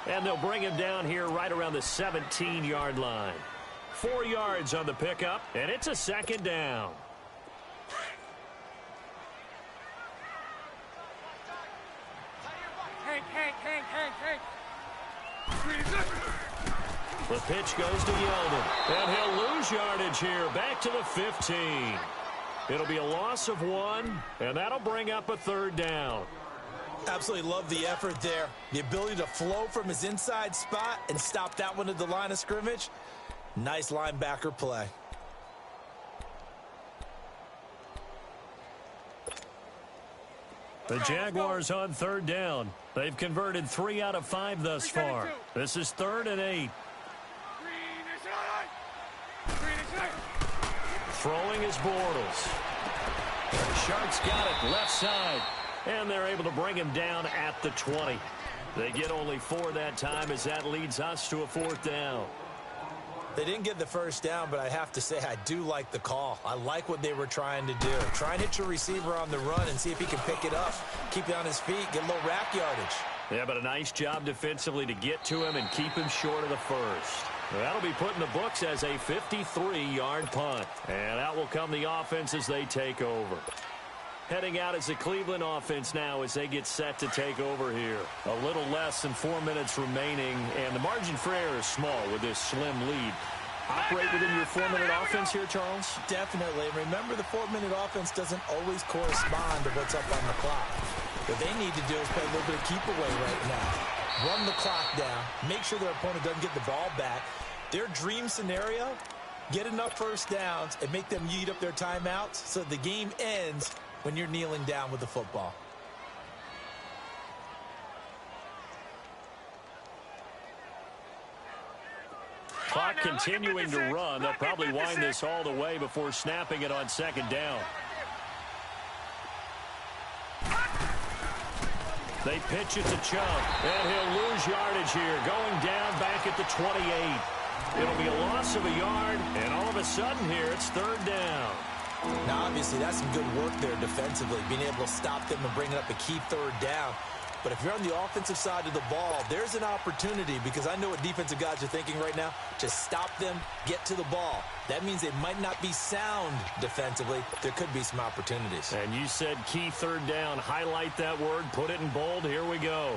And they'll bring him down here right around the 17-yard line. 4 yards on the pickup, and it's a 2nd down. The pitch goes to Yeldon, and he'll lose yardage here, back to the 15. It'll be a loss of 1, and that'll bring up a 3rd down. Absolutely love the effort there. The ability to flow from his inside spot and stop that one at the line of scrimmage. Nice linebacker play. The Jaguars on 3rd down. They've converted 3 out of 5 thus far. This is 3rd and 8. Throwing is Bortles. Sharks got it left side. And they're able to bring him down at the 20. They get only 4 that time as that leads us to a 4th down. They didn't get the first down, but I have to say I do like the call. I like what they were trying to do. Try and hit your receiver on the run and see if he can pick it up. Keep it on his feet, get a little rack yardage. Yeah, but a nice job defensively to get to him and keep him short of the first. That'll be put in the books as a 53-yard punt. And out will come the offense as they take over. Heading out is the Cleveland offense now as they get set to take over here. A little less than 4 minutes remaining, and the margin for error is small with this slim lead. Operate within your 4-minute offense here, Charles? Definitely. Remember, the 4-minute offense doesn't always correspond to what's up on the clock. What they need to do is play a little bit of keep away right now. Run the clock down. Make sure their opponent doesn't get the ball back. Their dream scenario, get enough first downs and make them eat up their timeouts so the game ends when you're kneeling down with the football. Clock continuing to run. They'll probably wind this all the way before snapping it on 2nd down. They pitch it to Chubb, and he'll lose yardage here, going down back at the 28. It'll be a loss of a yard, and all of a sudden here, it's 3rd down. Now, obviously, that's some good work there defensively, being able to stop them and bring up a key 3rd down. But if you're on the offensive side of the ball, there's an opportunity, because I know what defensive guys are thinking right now. Just stop them, get to the ball. That means they might not be sound defensively. There could be some opportunities. And you said key 3rd down. Highlight that word, put it in bold. Here we go.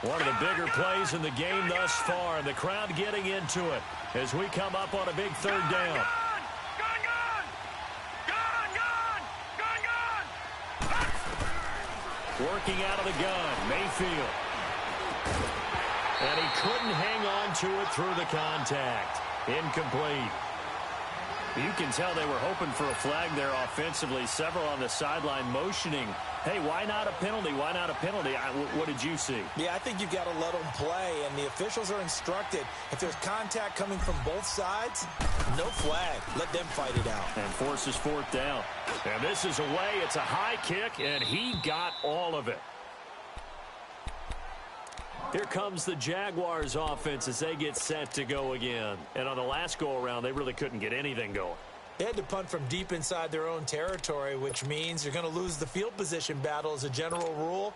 One of the bigger plays in the game thus far, and the crowd getting into it as we come up on a big 3rd down. Working out of the gun, Mayfield. And he couldn't hang on to it through the contact. Incomplete. You can tell they were hoping for a flag there offensively. Several on the sideline motioning. Hey, why not a penalty? Why not a penalty? What did you see? Yeah, I think you've got to let them play, and the officials are instructed. If there's contact coming from both sides, no flag. Let them fight it out. And forces 4th down. And this is away. It's a high kick, and he got all of it. Here comes the Jaguars offense as they get set to go again. And on the last go-around, they really couldn't get anything going. They had to punt from deep inside their own territory, which means you're going to lose the field position battle as a general rule.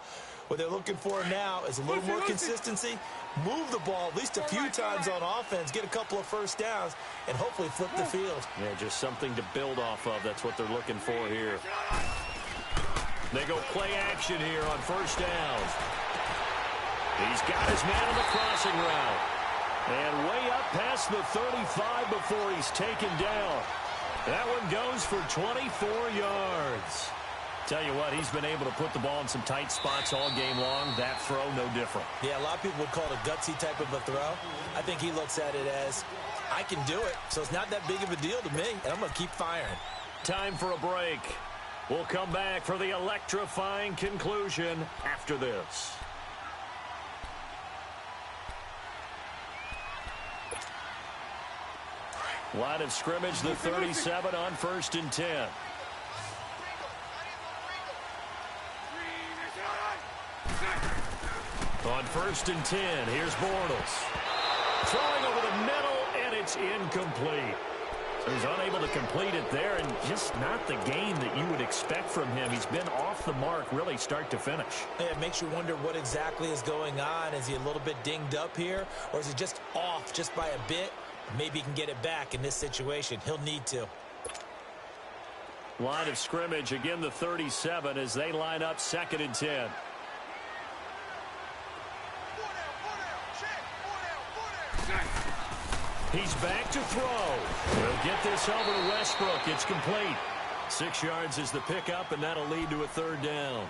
What they're looking for now is a little more consistency, move the ball at least a few times on offense, get a couple of first downs, and hopefully flip the field. Yeah, just something to build off of. That's what they're looking for here. They go play action here on first down. He's got his man on the crossing route. And way up past the 35 before he's taken down. That one goes for 24 yards. Tell you what, he's been able to put the ball in some tight spots all game long. That throw, no different. Yeah, a lot of people would call it a gutsy type of a throw. I think he looks at it as, I can do it, so it's not that big of a deal to me, and I'm going to keep firing. Time for a break. We'll come back for the electrifying conclusion after this. Line of scrimmage, the 37 on 1st and 10. On 1st and 10, here's Bortles. Throwing over the middle, and it's incomplete. So he's unable to complete it there, and just not the game that you would expect from him. He's been off the mark, really, start to finish. Yeah, it makes you wonder what exactly is going on. Is he a little bit dinged up here, or is he just off just by a bit? Maybe he can get it back in this situation. He'll need to. Line of scrimmage, again the 37 as they line up 2nd and 10. He's back to throw. We'll get this over to Westbrook. It's complete. 6 yards is the pickup, and that'll lead to a 3rd down.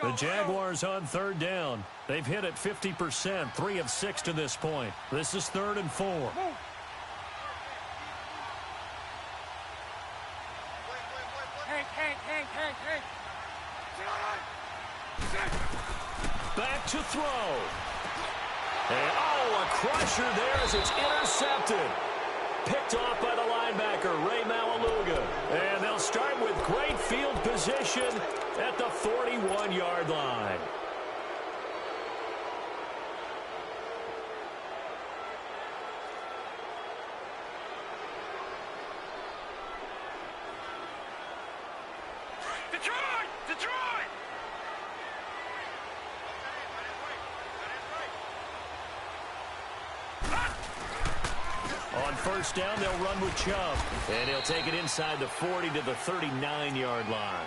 The Jaguars on 3rd down. They've hit it 50%, 3 of 6 to this point. This is 3rd and 4. Back to throw. And, a crusher there as it's intercepted. Picked off by the linebacker, Ray Maualuga. And they'll start with great field position at the 41-yard line. Detroit! Detroit! On 1st down, they'll run with Chubb. And he'll take it inside the 40 to the 39-yard line.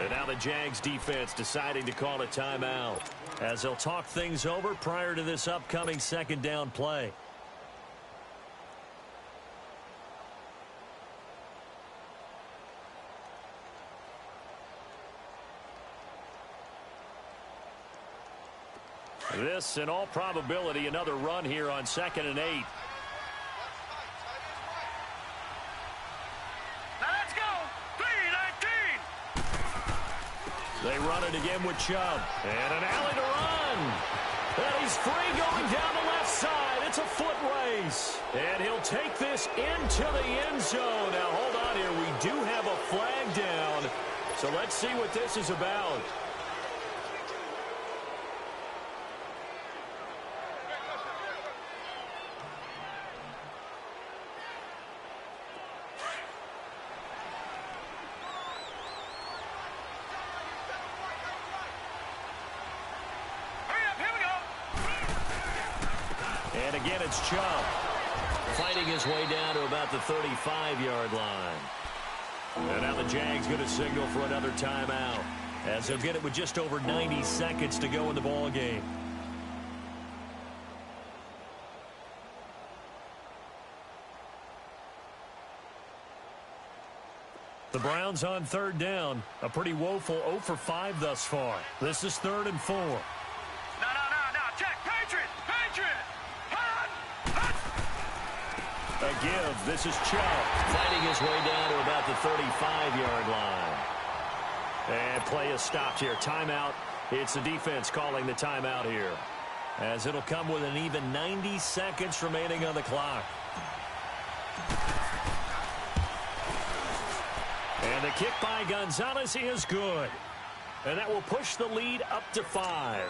And now the Jags defense deciding to call a timeout as they'll talk things over prior to this upcoming 2nd down play. This, in all probability, another run here on 2nd and 8. They run it again with Chubb. And an alley to run. And he's free going down the left side. It's a foot race. And he'll take this into the end zone. Now, hold on here. We do have a flag down. So let's see what this is about. And again, it's Chubb fighting his way down to about the 35-yard line. And now the Jags going to signal for another timeout as they'll get it with just over 90 seconds to go in the ball game. The Browns on 3rd down. A pretty woeful 0 for 5 thus far. This is 3rd and 4. No. Check. Patriot. A give. This is Chubb fighting his way down to about the 35-yard line. And play is stopped here. Timeout. It's the defense calling the timeout here, as it'll come with an even 90 seconds remaining on the clock. And the kick by Gonzalez is good. And that will push the lead up to 5.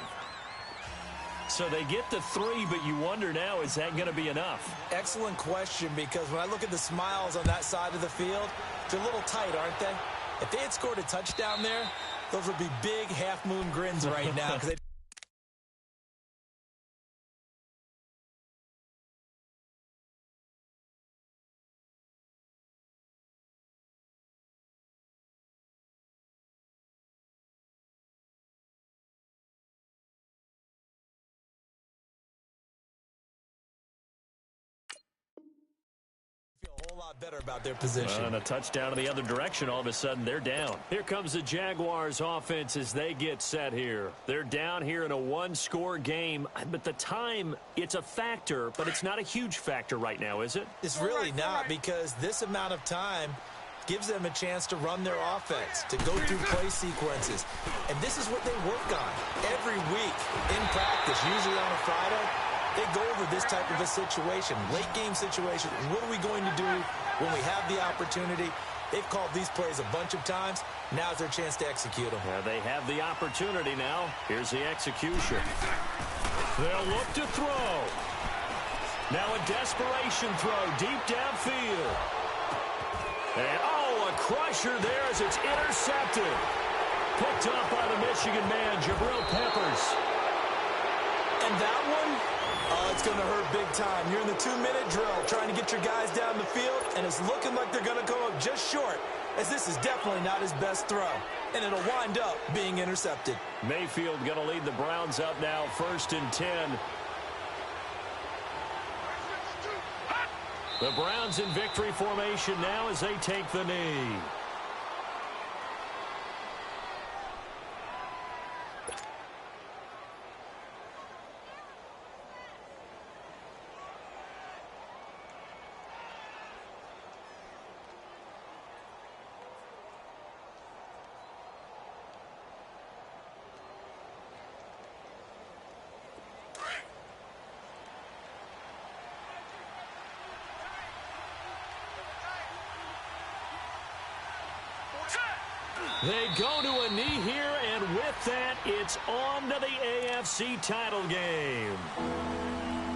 So they get the 3, but you wonder now, is that going to be enough? Excellent question, because when I look at the smiles on that side of the field, they're a little tight, aren't they? If they had scored a touchdown there, those would be big half-moon grins right now, because they feel a whole lot better about their position. And a touchdown in the other direction, all of a sudden they're down. Here comes the Jaguars offense as they get set here. They're down here in a one-score game, but the time, it's a factor, but it's not a huge factor right now, is it? It's really not, because this amount of time gives them a chance to run their offense, to go through play sequences. And this is what they work on every week in practice, usually on a Friday. They go over this type of a situation, late game situation. What are we going to do when we have the opportunity? They've called these plays a bunch of times. Now's their chance to execute them. Yeah, they have the opportunity now. Here's the execution. They'll look to throw. Now a desperation throw deep downfield. And, a crusher there as it's intercepted. Picked up by the Michigan man, Jabril Peppers. And that one, it's going to hurt big time. You're in the 2-minute drill trying to get your guys down the field, and it's looking like they're going to come up just short, as this is definitely not his best throw. And it'll wind up being intercepted. Mayfield going to lead the Browns up now, 1st and 10. The Browns in victory formation now as they take the knee. They go to a knee here, and with that, it's on to the AFC title game.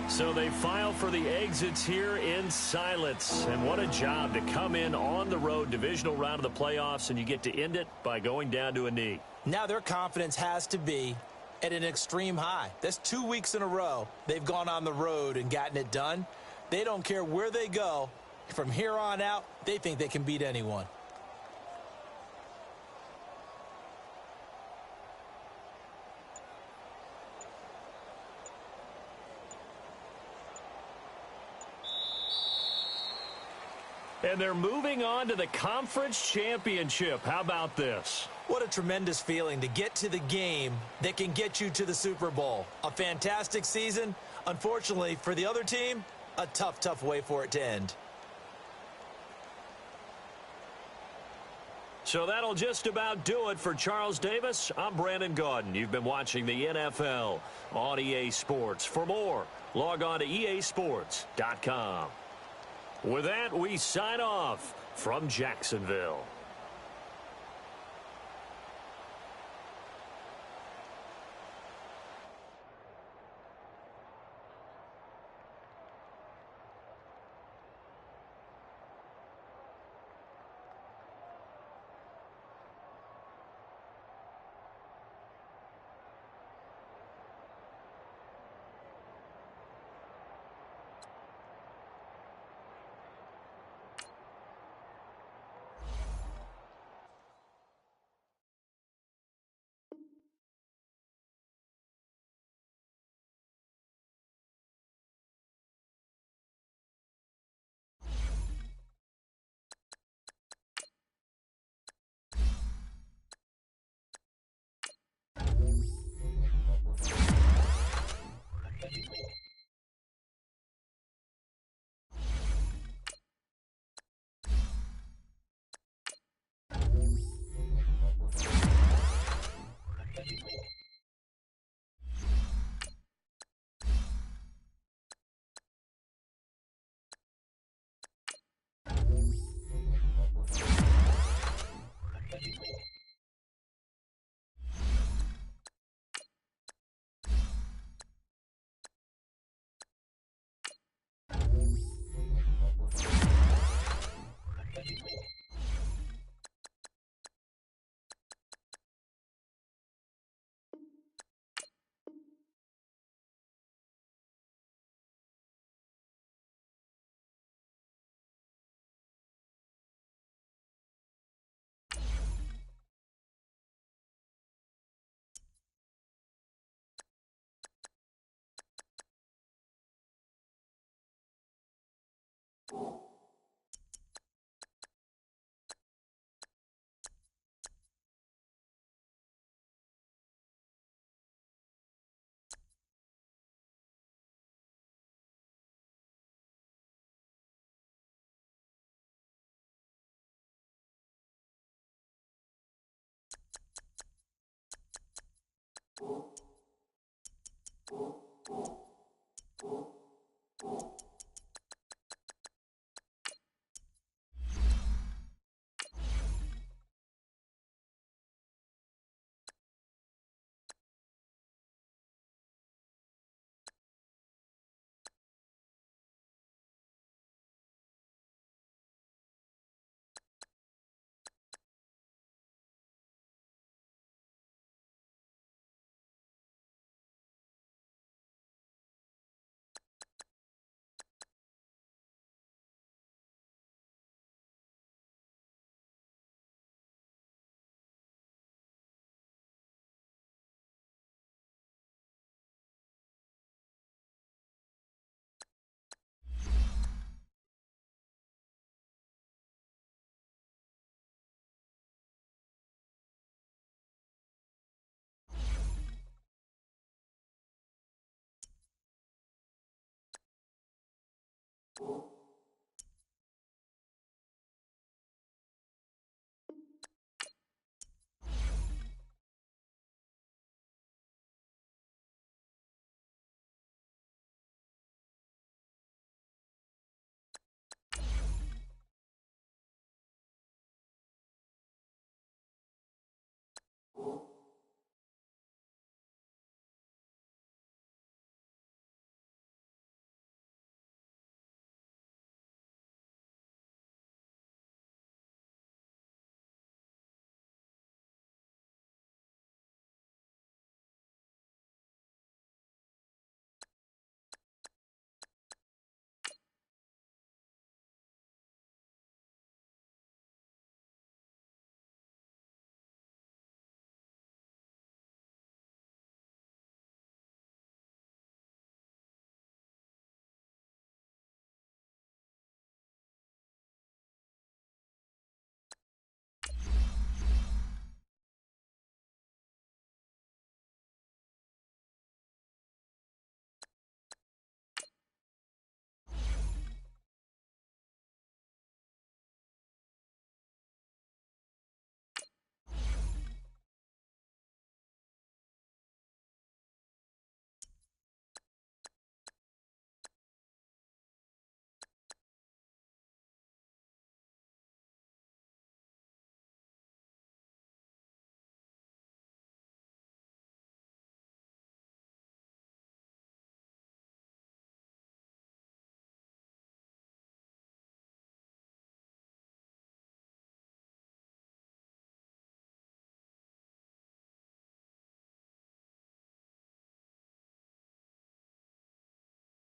So they file for the exits here in silence. And what a job to come in on the road, divisional round of the playoffs, and you get to end it by going down to a knee. Now their confidence has to be at an extreme high. That's 2 weeks in a row they've gone on the road and gotten it done. They don't care where they go. From here on out, they think they can beat anyone. And they're moving on to the conference championship. How about this? What a tremendous feeling to get to the game that can get you to the Super Bowl. A fantastic season. Unfortunately, for the other team, a tough, tough way for it to end. So that'll just about do it for Charles Davis. I'm Brandon Gaudin. You've been watching the NFL on EA Sports. For more, log on to easports.com. With that, we sign off from Jacksonville. You